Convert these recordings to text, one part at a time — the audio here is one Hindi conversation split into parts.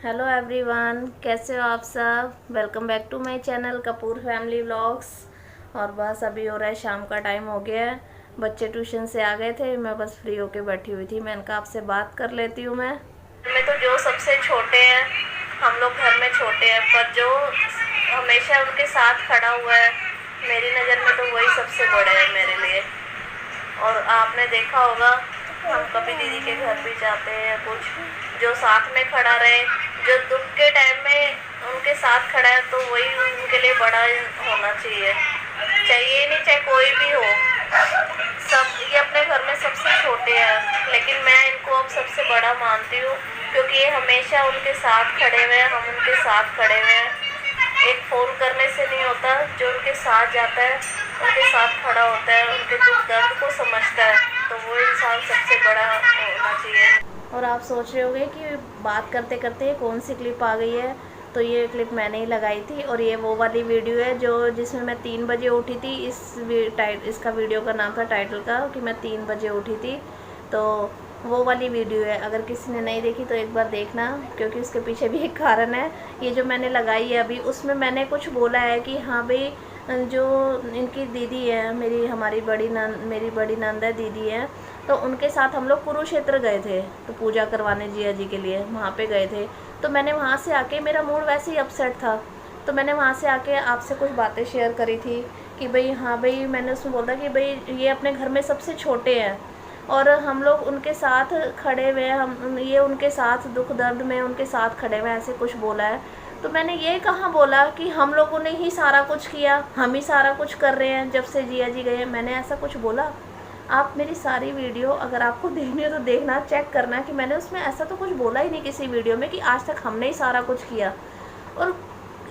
हेलो एवरीवन, कैसे हो आप सब। Welcome back to my channel Kapoor family vlogs. और बस अभी हो रहा है, शाम का टाइम हो गया है। बच्चे ट्यूशन से आ गए थे, मैं बस फ्री होके बैठी हुई थी। मैंने कहा आपसे बात कर लेती हूँ। मैं तो जो सबसे छोटे हैं, हम लोग घर में छोटे हैं, पर जो हमेशा उनके साथ खड़ा हुआ है मेरी नज़र में, तो वही सबसे बड़े है मेरे लिए। और आपने देखा होगा, हम कभी दीदी के घर भी जाते हैं, कुछ जो साथ में खड़ा रहे, जो दुख के टाइम में उनके साथ खड़ा है, तो वही उनके लिए बड़ा होना चाहिए। चाहिए नहीं, चाहे कोई भी हो, सब ये अपने घर में सबसे छोटे हैं, लेकिन मैं इनको अब सबसे बड़ा मानती हूँ, क्योंकि ये हमेशा उनके साथ खड़े हुए हैं, हम उनके साथ खड़े हुए हैं। एक फ़ोन करने से नहीं होता, जो उनके साथ जाता है, उनके साथ खड़ा होता है, उनके दुख दर्द को समझता है, तो वो इंसान सबसे बड़ा होना चाहिए। और आप सोच रहे होंगे कि बात करते करते कौन सी क्लिप आ गई है। तो ये क्लिप मैंने ही लगाई थी, और ये वो वाली वीडियो है जो जिसमें मैं 3 बजे उठी थी। इसका वीडियो का नाम था, टाइटल का, कि मैं 3 बजे उठी थी। तो वो वाली वीडियो है, अगर किसी ने नहीं देखी तो एक बार देखना, क्योंकि उसके पीछे भी एक कारण है। ये जो मैंने लगाई है अभी, उसमें मैंने कुछ बोला है कि हाँ भाई, जो इनकी दीदी है, मेरी बड़ी नंद है, दीदी है, तो उनके साथ हम लोग कुरुक्षेत्र गए थे, तो पूजा करवाने जिया जी के लिए वहाँ पे गए थे। तो मैंने वहाँ से आके, मेरा मूड वैसे ही अपसेट था, तो मैंने वहाँ से आके आपसे कुछ बातें शेयर करी थी कि भाई हाँ भाई, मैंने उसमें बोला कि भाई ये अपने घर में सबसे छोटे हैं, और हम लोग उनके साथ खड़े हुए हैं, हम ये उनके साथ दुख दर्द में उनके साथ खड़े हुए हैं, ऐसे कुछ बोला है। तो मैंने ये कहाँ बोला कि हम लोगों ने ही सारा कुछ किया, हम ही सारा कुछ कर रहे हैं जब से जिया जी गए। मैंने ऐसा कुछ बोला? आप मेरी सारी वीडियो अगर आपको देखनी हो तो देखना, चेक करना कि मैंने उसमें ऐसा तो कुछ बोला ही नहीं किसी वीडियो में कि आज तक हमने ही सारा कुछ किया। और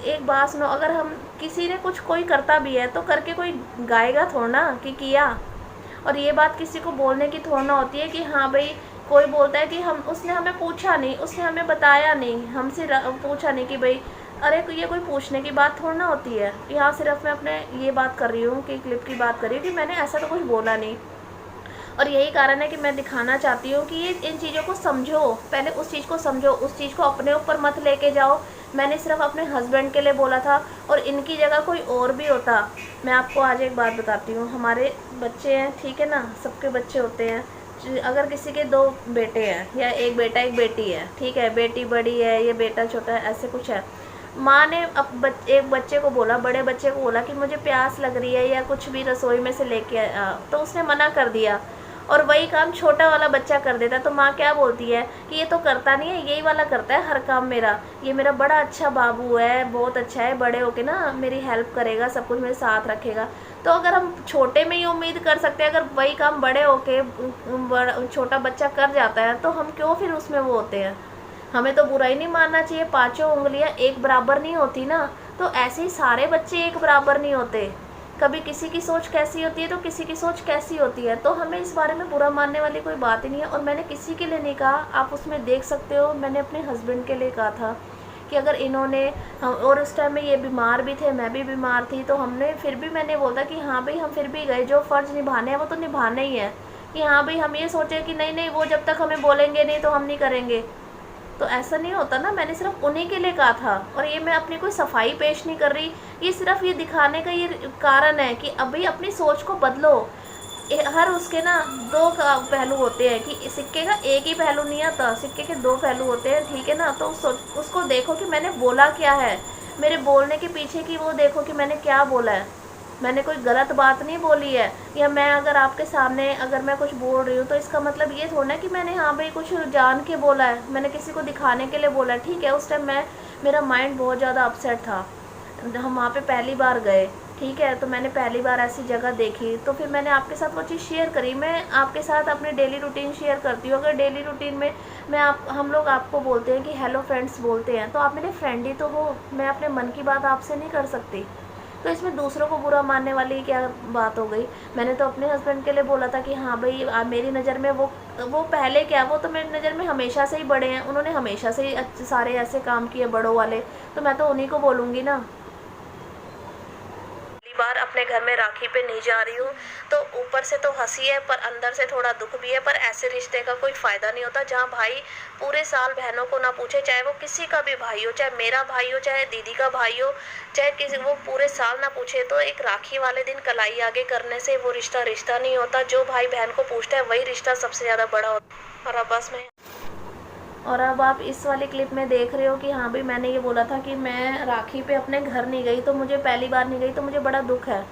एक बात सुनो, अगर हम किसी ने कुछ कोई करता भी है तो करके कोई गाएगा थोड़ा ना कि किया। और ये बात किसी को बोलने की थोड़ा ना होती है कि हाँ भाई, कोई बोलता है कि हम उसने हमें पूछा नहीं, उसने हमें बताया नहीं, हमसे पूछा नहीं कि भाई, अरे ये कोई पूछने की बात थोड़ा ना होती है। यहाँ सिर्फ मैं अपने ये बात कर रही हूँ कि क्लिप की बात कर रही हूँ कि मैंने ऐसा तो कुछ बोला नहीं। और यही कारण है कि मैं दिखाना चाहती हूँ कि ये इन चीज़ों को समझो, पहले उस चीज़ को समझो, उस चीज़ को अपने ऊपर मत लेके जाओ। मैंने सिर्फ अपने हस्बैंड के लिए बोला था, और इनकी जगह कोई और भी होता। मैं आपको आज एक बात बताती हूँ, हमारे बच्चे हैं, ठीक है ना, सबके बच्चे होते हैं। अगर किसी के 2 बेटे हैं, या एक बेटा एक बेटी है, ठीक है, बेटी बड़ी है, ये बेटा छोटा है, ऐसे कुछ है। माँ ने एक बच्चे को बोला, बड़े बच्चे को बोला कि मुझे प्यास लग रही है, या कुछ भी रसोई में से लेके आ, तो उसने मना कर दिया, और वही काम छोटा वाला बच्चा कर देता। तो माँ क्या बोलती है कि ये तो करता नहीं है, यही वाला करता है हर काम मेरा, ये मेरा बड़ा अच्छा बाबू है, बहुत अच्छा है, बड़े होके ना मेरी हेल्प करेगा, सब कुछ मेरे साथ रखेगा। तो अगर हम छोटे में ही उम्मीद कर सकते हैं, अगर वही काम बड़े होके छोटा बच्चा कर जाता है, तो हम क्यों फिर उसमें वो होते हैं। हमें तो बुरा ही नहीं मानना चाहिए। पांचों उंगलियां एक बराबर नहीं होती ना, तो ऐसे ही सारे बच्चे एक बराबर नहीं होते। कभी किसी की सोच कैसी होती है तो किसी की सोच कैसी होती है, तो हमें इस बारे में बुरा मानने वाली कोई बात ही नहीं है। और मैंने किसी के लिए नहीं कहा, आप उसमें देख सकते हो, मैंने अपने हस्बैंड के लिए कहा था कि अगर इन्होंने और उस टाइम में ये बीमार भी थे, मैं भी बीमार थी, तो हमने फिर भी, मैंने बोला कि हाँ भाई, हम फिर भी गए, जो फ़र्ज़ निभाने हैं वो तो निभाने ही है। कि हाँ भाई, हम ये सोचे कि नहीं नहीं, वो जब तक हमें बोलेंगे नहीं तो हम नहीं करेंगे, तो ऐसा नहीं होता ना। मैंने सिर्फ उन्हीं के लिए कहा था, और ये मैं अपनी कोई सफाई पेश नहीं कर रही, ये सिर्फ ये दिखाने का ये कारण है कि अभी अपनी सोच को बदलो। हर उसके ना 2 पहलू होते हैं, कि सिक्के का एक ही पहलू नहीं आता, सिक्के के 2 पहलू होते हैं, ठीक है ना। तो उसको देखो कि मैंने बोला क्या है, मेरे बोलने के पीछे की वो देखो कि मैंने क्या बोला है। मैंने कोई गलत बात नहीं बोली है, या मैं अगर आपके सामने अगर मैं कुछ बोल रही हूँ तो इसका मतलब ये थोड़ा ना कि मैंने हाँ भाई कुछ जान के बोला है, मैंने किसी को दिखाने के लिए बोला है, ठीक है। उस टाइम मेरा माइंड बहुत ज़्यादा अपसेट था। हम वहाँ पे पहली बार गए, ठीक है, तो मैंने पहली बार ऐसी जगह देखी, तो फिर मैंने आपके साथ वो चीज़ शेयर करी। मैं आपके साथ अपनी डेली रूटीन शेयर करती हूँ। अगर डेली रूटीन में हम लोग आपको बोलते हैं कि हेलो फ्रेंड्स बोलते हैं, तो आप मेरे फ्रेंड ही तो हो, मैं अपने मन की बात आपसे नहीं कर सकती। तो इसमें दूसरों को बुरा मानने वाली क्या बात हो गई। मैंने तो अपने हस्बैंड के लिए बोला था कि हाँ भाई, मेरी नज़र में वो पहले क्या, वो तो मेरी नज़र में हमेशा से ही बड़े हैं, उन्होंने हमेशा से ही सारे ऐसे काम किए बड़ों वाले, तो मैं तो उन्हीं को बोलूँगी ना। बार अपने घर में राखी पे नहीं जा रही हूँ। तो ऊपर से तो हंसी है पर अंदर से थोड़ा दुख भी है, पर ऐसे रिश्ते का कोई फ़ायदा नहीं होता जहाँ भाई पूरे साल बहनों को ना पूछे, चाहे वो किसी का भी भाई हो, चाहे मेरा भाई हो, चाहे दीदी का भाई हो, चाहे किसी, वो पूरे साल ना पूछे। तो एक राखी वाले दिन कलाई आगे करने से वो रिश्ता रिश्ता नहीं होता। जो भाई बहन को पूछता है वही रिश्ता सबसे ज़्यादा बड़ा होता है। और अब बस मैं और अब आप इस वाली क्लिप में देख रहे हो कि हाँ भाई मैंने ये बोला था कि मैं राखी पे अपने घर नहीं गई, तो मुझे पहली बार नहीं गई तो मुझे बड़ा दुख है।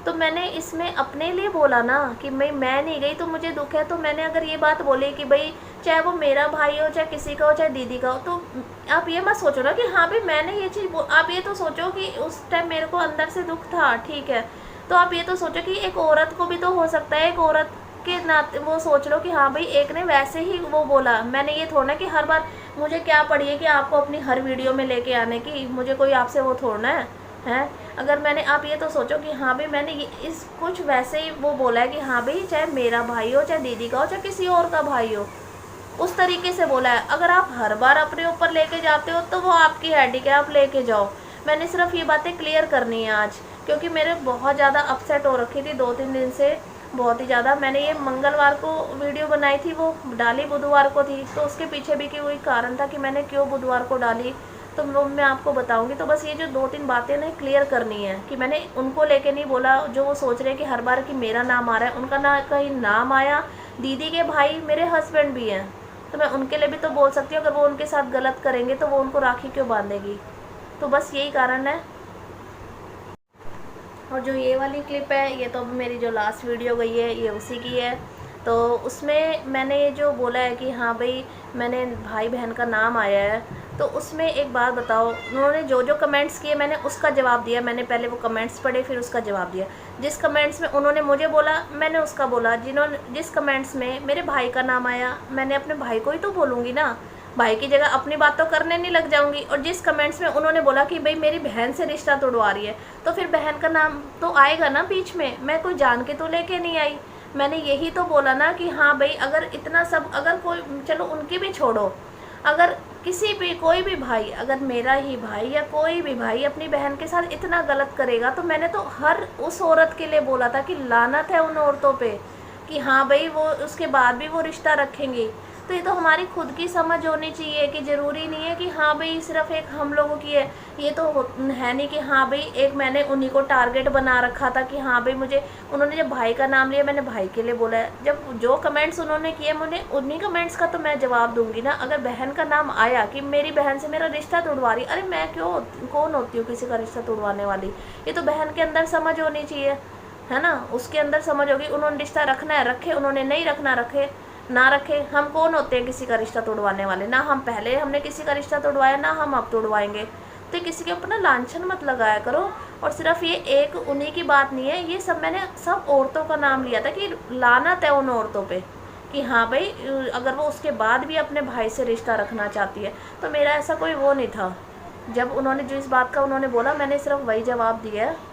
तो मैंने इसमें अपने लिए बोला ना कि मैं नहीं गई तो मुझे दुख है। तो मैंने अगर ये बात बोली कि भाई चाहे वो मेरा भाई हो, चाहे किसी का हो, चाहे दीदी का हो, तो आप ये मत सोचो ना कि हाँ भाई मैंने ये चीज़, आप ये तो सोचो कि उस टाइम मेरे को अंदर से दुख था, ठीक है। तो आप ये तो सोचो कि एक औरत को भी तो हो सकता है, एक औरत के नाते वो सोच लो कि हाँ भाई एक ने वैसे ही वो बोला। मैंने ये थोड़ा कि हर बार मुझे क्या पड़ी है कि आपको अपनी हर वीडियो में लेके आने की, मुझे कोई आपसे वो थोड़ना है। अगर मैंने, आप ये तो सोचो कि हाँ भाई मैंने ये इस कुछ वैसे ही वो बोला है कि हाँ भाई चाहे मेरा भाई हो, चाहे दीदी का हो, चाहे किसी और का भाई हो, उस तरीके से बोला है। अगर आप हर बार अपने ऊपर लेके जाते हो तो वो आपकी हेडेक है, आप लेके जाओ। मैंने सिर्फ ये बातें क्लियर करनी है आज, क्योंकि मेरे बहुत ज़्यादा अपसेट हो रखी थी 2-3 दिन से, बहुत ही ज़्यादा। मैंने ये मंगलवार को वीडियो बनाई थी, वो डाली बुधवार को थी, तो उसके पीछे भी कोई कारण था कि मैंने क्यों बुधवार को डाली, तो वो मैं आपको बताऊंगी। तो बस ये जो 2-3 बातें ना क्लियर करनी है कि मैंने उनको लेके नहीं बोला जो वो सोच रहे हैं कि हर बार कि मेरा नाम आ रहा है। उनका ना कहीं नाम आया, दीदी के भाई मेरे हस्बैंड भी हैं, तो मैं उनके लिए भी तो बोल सकती हूँ। अगर वो उनके साथ गलत करेंगे तो वो उनको राखी क्यों बांधेगी। तो बस यही कारण है। और जो ये वाली क्लिप है, ये तो अब मेरी जो लास्ट वीडियो गई है ये उसी की है। तो उसमें मैंने ये जो बोला है कि हाँ भाई मैंने भाई बहन का नाम आया है, तो उसमें एक बात बताओ, उन्होंने जो जो कमेंट्स किए मैंने उसका जवाब दिया। मैंने पहले वो कमेंट्स पढ़े फिर उसका जवाब दिया। जिस कमेंट्स में उन्होंने मुझे बोला मैंने उसका बोला, जिस कमेंट्स में मेरे भाई का नाम आया मैंने अपने भाई को ही तो बोलूँगी ना, भाई की जगह अपनी बात तो करने नहीं लग जाऊंगी। और जिस कमेंट्स में उन्होंने बोला कि भाई मेरी बहन से रिश्ता तोड़वा रही है, तो फिर बहन का नाम तो आएगा ना बीच में। मैं कोई जान के तो लेके नहीं आई, मैंने यही तो बोला ना कि हाँ भाई अगर इतना सब, अगर कोई, चलो उनकी भी छोड़ो, अगर किसी भी कोई भी भाई, अगर मेरा ही भाई या कोई भी भाई अपनी बहन के साथ इतना गलत करेगा, तो मैंने तो हर उस औरत के लिए बोला था कि लानत है उन औरतों पे कि हाँ भाई वो उसके बाद भी वो रिश्ता रखेंगी। तो ये तो हमारी खुद की समझ होनी चाहिए कि ज़रूरी नहीं है कि हाँ भाई सिर्फ एक हम लोगों की है। ये तो है नहीं कि हाँ भाई एक मैंने उन्हीं को टारगेट बना रखा था कि हाँ भाई मुझे, उन्होंने जब भाई का नाम लिया मैंने भाई के लिए बोला है। जब जो कमेंट्स उन्होंने किए मुझे उन्हीं कमेंट्स का तो मैं जवाब दूंगी ना। अगर बहन का नाम आया कि मेरी बहन से मेरा रिश्ता तोड़वा रही, अरे मैं क्यों, कौन होती हूँ किसी का रिश्ता तोड़वाने वाली। ये तो बहन के अंदर समझ होनी चाहिए, है ना। उसके अंदर समझ होगी, उन्होंने रिश्ता रखना है रखे, उन्होंने नहीं रखना रखे ना रखे। हम कौन होते हैं किसी का रिश्ता तोड़वाने वाले, ना हम पहले हमने किसी का रिश्ता तोड़वाया ना हम अब तोड़वाएंगे। तो किसी के ऊपर ना लांछन मत लगाया करो। और सिर्फ ये एक उन्हीं की बात नहीं है, ये सब मैंने सब औरतों का नाम लिया था कि लानत है उन औरतों पे कि हाँ भाई अगर वो उसके बाद भी अपने भाई से रिश्ता रखना चाहती है। तो मेरा ऐसा कोई वो नहीं था। जब उन्होंने जो इस बात का उन्होंने बोला मैंने सिर्फ वही जवाब दिया है।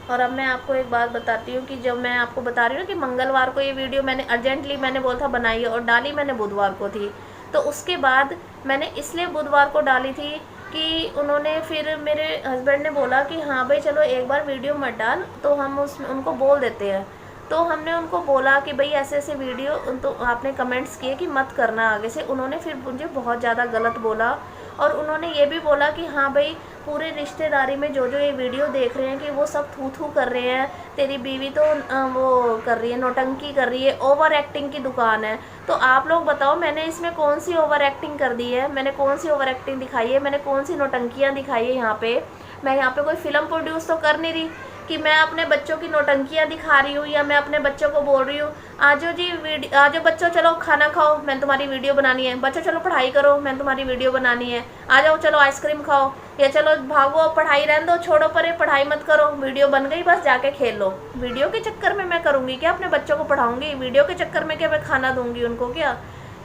और अब मैं आपको एक बात बताती हूँ कि जब मैं आपको बता रही हूँ कि मंगलवार को ये वीडियो मैंने अर्जेंटली मैंने बोला था बनाई और डाली मैंने बुधवार को थी। तो उसके बाद मैंने इसलिए बुधवार को डाली थी कि उन्होंने फिर मेरे हस्बैंड ने बोला कि हाँ भाई चलो एक बार वीडियो मत डाल, तो हम उसमें उनको बोल देते हैं। तो हमने उनको बोला कि भाई ऐसे ऐसे वीडियो, तो आपने कमेंट्स किए कि मत करना आगे से। उन्होंने फिर मुझे बहुत ज़्यादा गलत बोला और उन्होंने ये भी बोला कि हाँ भाई पूरे रिश्तेदारी में जो जो ये वीडियो देख रहे हैं कि वो सब थू थू कर रहे हैं, तेरी बीवी तो वो कर रही है, नौटंकी कर रही है, ओवर एक्टिंग की दुकान है। तो आप लोग बताओ मैंने इसमें कौन सी ओवर एक्टिंग कर दी है, मैंने कौन सी ओवर एक्टिंग दिखाई है, मैंने कौन सी नौटंकियाँ दिखाई है। यहाँ पे मैं यहाँ पे कोई फिल्म प्रोड्यूस तो कर नहीं रही कि मैं अपने बच्चों की नौटंकियाँ दिखा रही हूँ या मैं अपने बच्चों को बोल रही हूँ आजो जी आजो बच्चों चलो खाना खाओ मैंने तुम्हारी वीडियो बनानी है, बच्चों चलो पढ़ाई करो मैंने तुम्हारी वीडियो बनानी है, आ जाओ चलो आइसक्रीम खाओ, या चलो भागो पढ़ाई रहने दो छोड़ो परे पढ़ाई मत करो, वीडियो बन गई बस जाके खेल लो। वीडियो के चक्कर में मैं करूँगी क्या, अपने बच्चों को पढ़ाऊँगी वीडियो के चक्कर में क्या मैं खाना दूँगी उनको क्या,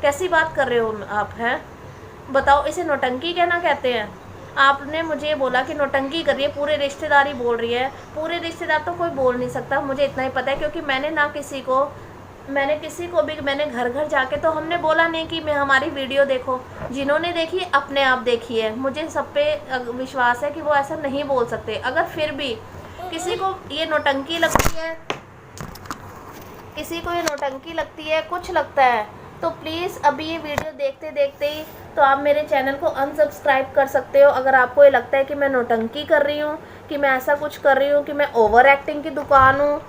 कैसी बात कर रहे हो आप हैं बताओ। इसे नौटंकी कहना कहते हैं। आपने मुझे बोला कि नौटंकी कर रही है, पूरे रिश्तेदारी बोल रही है, पूरे रिश्तेदार तो कोई बोल नहीं सकता, मुझे इतना ही पता है क्योंकि मैंने ना किसी को मैंने किसी को भी, मैंने घर घर जाके तो हमने बोला नहीं कि मैं हमारी वीडियो देखो, जिन्होंने देखी अपने आप देखी है। मुझे सब पे विश्वास है कि वो ऐसा नहीं बोल सकते। अगर फिर भी किसी को ये नौटंकी लगती है, किसी को ये नौटंकी लगती है, कुछ लगता है, तो प्लीज़ अभी ये वीडियो देखते देखते ही तो आप मेरे चैनल को अनसब्सक्राइब कर सकते हो। अगर आपको ये लगता है कि मैं नौटंकी कर रही हूँ, कि मैं ऐसा कुछ कर रही हूँ, कि मैं ओवर एक्टिंग की दुकान हूँ,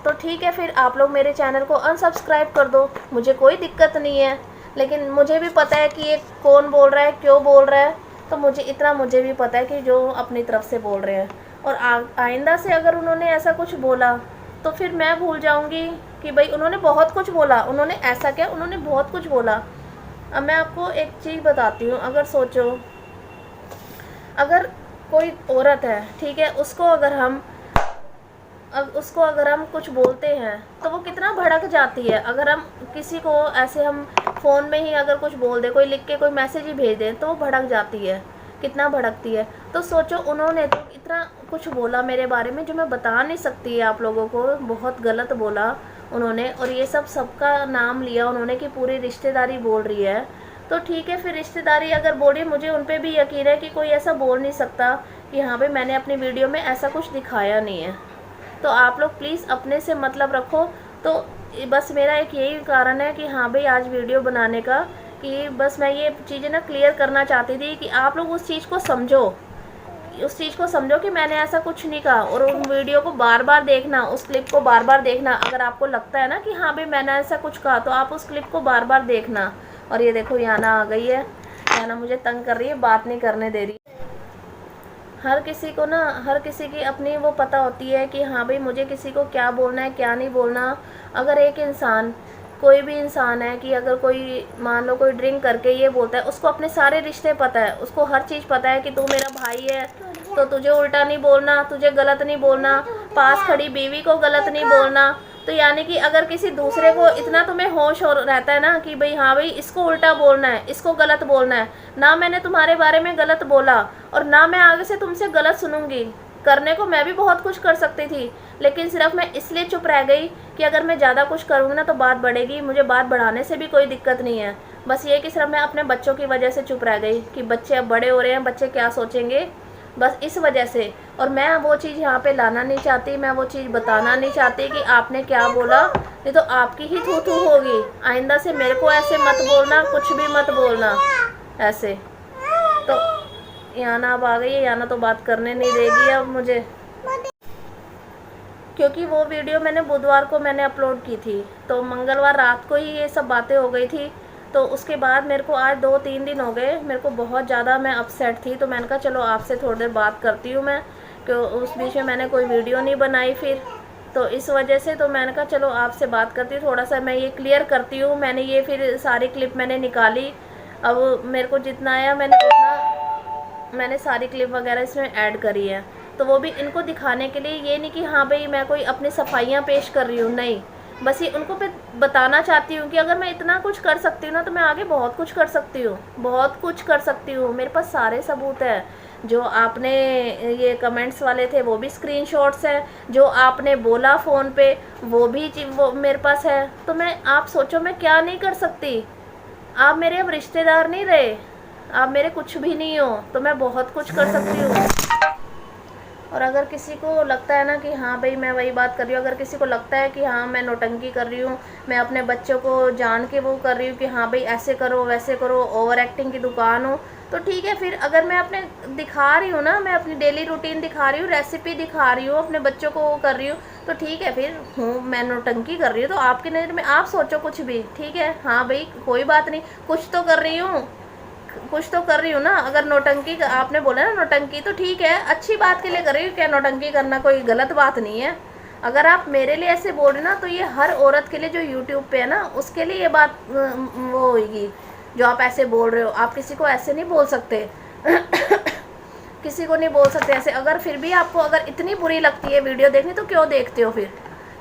तो ठीक है, फिर आप लोग मेरे चैनल को अनसब्सक्राइब कर दो, मुझे कोई दिक्कत नहीं है। लेकिन मुझे भी पता है कि ये कौन बोल रहा है, क्यों बोल रहा है, तो मुझे भी पता है कि जो अपनी तरफ से बोल रहे हैं। और आइंदा से अगर उन्होंने ऐसा कुछ बोला तो फिर मैं भूल जाऊंगी कि भाई उन्होंने बहुत कुछ बोला, उन्होंने ऐसा क्या, उन्होंने बहुत कुछ बोला। अब मैं आपको एक चीज़ बताती हूँ। अगर सोचो, अगर कोई औरत है, ठीक है, उसको अगर हम कुछ बोलते हैं तो वो कितना भड़क जाती है। अगर हम किसी को ऐसे हम फ़ोन में ही अगर कुछ बोल दे, कोई लिख के कोई मैसेज ही भेज दें, तो वो भड़क जाती है, कितना भड़कती है। तो सोचो, उन्होंने तो इतना कुछ बोला मेरे बारे में जो मैं बता नहीं सकती है आप लोगों को, बहुत गलत बोला उन्होंने। और ये सबका नाम लिया उन्होंने कि पूरी रिश्तेदारी बोल रही है। तो ठीक है, फिर रिश्तेदारी अगर बोली, मुझे उन पर भी यकीन है कि कोई ऐसा बोल नहीं सकता कि हाँ भाई मैंने अपनी वीडियो में ऐसा कुछ दिखाया नहीं है। तो आप लोग प्लीज़ अपने से मतलब रखो। तो बस मेरा एक यही कारण है कि हाँ भाई आज वीडियो बनाने का, कि बस मैं ये चीज़ें ना क्लियर करना चाहती थी कि आप लोग उस चीज़ को समझो कि मैंने ऐसा कुछ नहीं कहा। और उन वीडियो को बार बार देखना, उस क्लिप को बार बार देखना। अगर आपको लगता है ना कि हाँ भाई मैंने ऐसा कुछ कहा, तो आप उस क्लिप को बार बार देखना। और ये देखो, याना आ गई है। याना मुझे तंग कर रही है, बात नहीं करने दे रही। हर किसी की अपनी वो पता होती है कि हाँ भाई मुझे किसी को क्या बोलना है, क्या नहीं बोलना। अगर एक इंसान, कोई भी इंसान है, कि अगर कोई मान लो कोई ड्रिंक करके ये बोलता है, उसको अपने सारे रिश्ते पता है, उसको हर चीज़ पता है कि तू मेरा भाई है तो तुझे उल्टा नहीं बोलना, तुझे गलत नहीं बोलना, पास खड़ी बीवी को गलत नहीं बोलना। तो यानी कि अगर किसी दूसरे को इतना तुम्हें होश हो रहता है ना कि भाई हाँ भाई इसको उल्टा बोलना है, इसको गलत बोलना है, ना मैंने तुम्हारे बारे में गलत बोला और ना मैं आगे से तुमसे गलत सुनूंगी। करने को मैं भी बहुत कुछ कर सकती थी, लेकिन सिर्फ मैं इसलिए चुप रह गई कि अगर मैं ज़्यादा कुछ करूँगी ना तो बात बढ़ेगी। मुझे बात बढ़ाने से भी कोई दिक्कत नहीं है, बस ये कि सिर्फ मैं अपने बच्चों की वजह से चुप रह गई कि बच्चे अब बड़े हो रहे हैं, बच्चे क्या सोचेंगे, बस इस वजह से। और मैं वो चीज़ यहाँ पे लाना नहीं चाहती, मैं वो चीज़ बताना नहीं चाहती कि आपने क्या बोला, नहीं तो आपकी ही थू थू होगी। आइंदा से मेरे को ऐसे मत बोलना, कुछ भी मत बोलना ऐसे। तो याना अब आ गई है, याना तो बात करने नहीं देगी अब मुझे, क्योंकि वो वीडियो मैंने बुधवार को मैंने अपलोड की थी, तो मंगलवार रात को ही ये सब बातें हो गई थी। तो उसके बाद मेरे को आज 2-3 दिन हो गए, मेरे को बहुत ज़्यादा मैं अपसेट थी। तो मैंने कहा चलो आपसे थोड़ी देर बात करती हूँ मैं, कि उस बीच में मैंने कोई वीडियो नहीं बनाई फिर, तो इस वजह से तो मैंने कहा चलो आपसे बात करती हूँ, थोड़ा सा मैं ये क्लियर करती हूँ। मैंने ये फिर सारी क्लिप मैंने निकाली, अब मेरे को जितना आया मैंने सारी क्लिप वगैरह इसमें ऐड करी है। तो वो भी इनको दिखाने के लिए, ये नहीं कि हाँ भाई मैं कोई अपनी सफाइयाँ पेश कर रही हूँ, नहीं, बस ये उनको बताना चाहती हूँ कि अगर मैं इतना कुछ कर सकती हूँ ना तो मैं आगे बहुत कुछ कर सकती हूँ, बहुत कुछ कर सकती हूँ। मेरे पास सारे सबूत हैं, जो आपने ये कमेंट्स वाले थे वो भी स्क्रीनशॉट्स हैं, जो आपने बोला फ़ोन पे वो मेरे पास है। तो आप सोचो मैं क्या नहीं कर सकती। आप मेरे अब रिश्तेदार नहीं रहे, आप मेरे कुछ भी नहीं हो, तो मैं बहुत कुछ कर सकती हूँ। और अगर किसी को लगता है ना कि हाँ भाई मैं वही बात कर रही हूँ, अगर किसी को लगता है कि हाँ मैं नौटंकी कर रही हूँ, मैं अपने बच्चों को जान के वो कर रही हूँ कि हाँ भाई ऐसे करो वैसे करो, ओवर एक्टिंग की दुकान हो, तो ठीक है। फिर अगर मैं अपने दिखा रही हूँ ना, मैं अपनी डेली रूटीन दिखा रही हूँ, रेसिपी दिखा रही हूँ, अपने बच्चों को वो कर रही हूँ, तो ठीक है। फिर मैं नौटंकी कर रही हूँ तो आपकी नज़र में आप सोचो कुछ भी, ठीक है, हाँ भाई कोई बात नहीं, कुछ तो कर रही हूँ ना। अगर नौटंकी आपने बोला ना नौटंकी, तो ठीक है, अच्छी बात के लिए कर रही हूँ, क्या नौटंकी करना कोई गलत बात नहीं है। अगर आप मेरे लिए ऐसे बोल रहे ना, तो ये हर औरत के लिए जो यूट्यूब पे है ना, उसके लिए ये बात वो होगी जो आप ऐसे बोल रहे हो। आप किसी को ऐसे नहीं बोल सकते किसी को नहीं बोल सकते ऐसे। अगर फिर भी आपको अगर इतनी बुरी लगती है वीडियो देखनी, तो क्यों देखते हो फिर?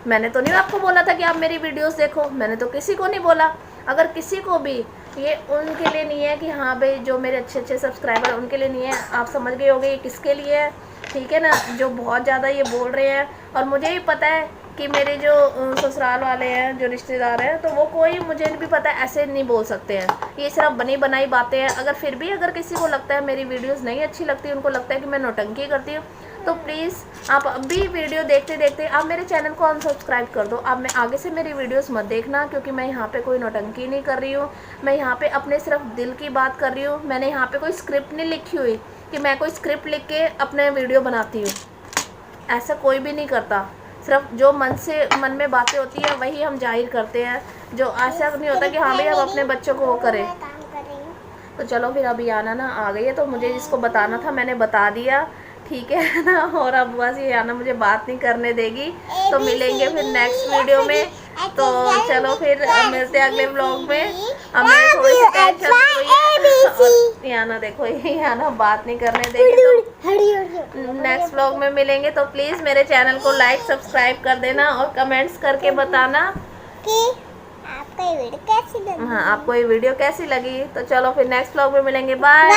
मैंने तो नहीं आपको बोला था कि आप मेरी वीडियोस देखो, मैंने तो किसी को नहीं बोला। अगर किसी को भी, ये उनके लिए नहीं है कि हाँ भाई जो मेरे अच्छे सब्सक्राइबर उनके लिए नहीं है, आप समझ गए होगे ये किसके लिए है, ठीक है ना, जो बहुत ज़्यादा ये बोल रहे हैं। और मुझे भी पता है कि मेरे जो ससुराल वाले हैं, जो रिश्तेदार हैं, तो वो कोई मुझे भी पता है ऐसे नहीं बोल सकते हैं। ये सिर्फ बनी बनाई बातें हैं। अगर फिर भी अगर किसी को लगता है मेरी वीडियोस नहीं अच्छी लगती, उनको लगता है कि मैं नौटंकी करती हूँ, तो प्लीज़ आप अभी वीडियो देखते देखते आप मेरे चैनल को अनसब्सक्राइब कर दो। आप मैं आगे से मेरी वीडियोस मत देखना, क्योंकि मैं यहाँ पे कोई नौटंकी नहीं कर रही हूँ। मैं यहाँ पे अपने सिर्फ दिल की बात कर रही हूँ। मैंने यहाँ पे कोई स्क्रिप्ट नहीं लिखी हुई कि मैं कोई स्क्रिप्ट लिख के अपने वीडियो बनाती हूँ। ऐसा कोई भी नहीं करता। सिर्फ जो मन में बातें होती है वही हम जाहिर करते हैं। जो ऐसा नहीं होता कि हाँ भाई हम अपने बच्चों को वो करें। तो चलो फिर अभी आना ना आ गई है, तो मुझे जिसको बताना था मैंने बता दिया, ठीक है ना। और अब बस ये आना मुझे बात नहीं करने देगी। तो मिलेंगे फिर नेक्स्ट वीडियो में। तो चलो फिर मिलते हैं अगले व्लॉग में। अब मैं थोड़ी सी टेंशन हुई है, ना देखो ये ना बात नहीं करने देगी। तो नेक्स्ट व्लॉग में मिलेंगे। तो प्लीज़ मेरे चैनल को लाइक सब्सक्राइब कर देना और कमेंट्स करके बताना कि आपको ये वीडियो कैसी लगी। हाँ, आपको ये वीडियो कैसी लगी। तो चलो फिर नेक्स्ट व्लॉग में मिलेंगे। बाय।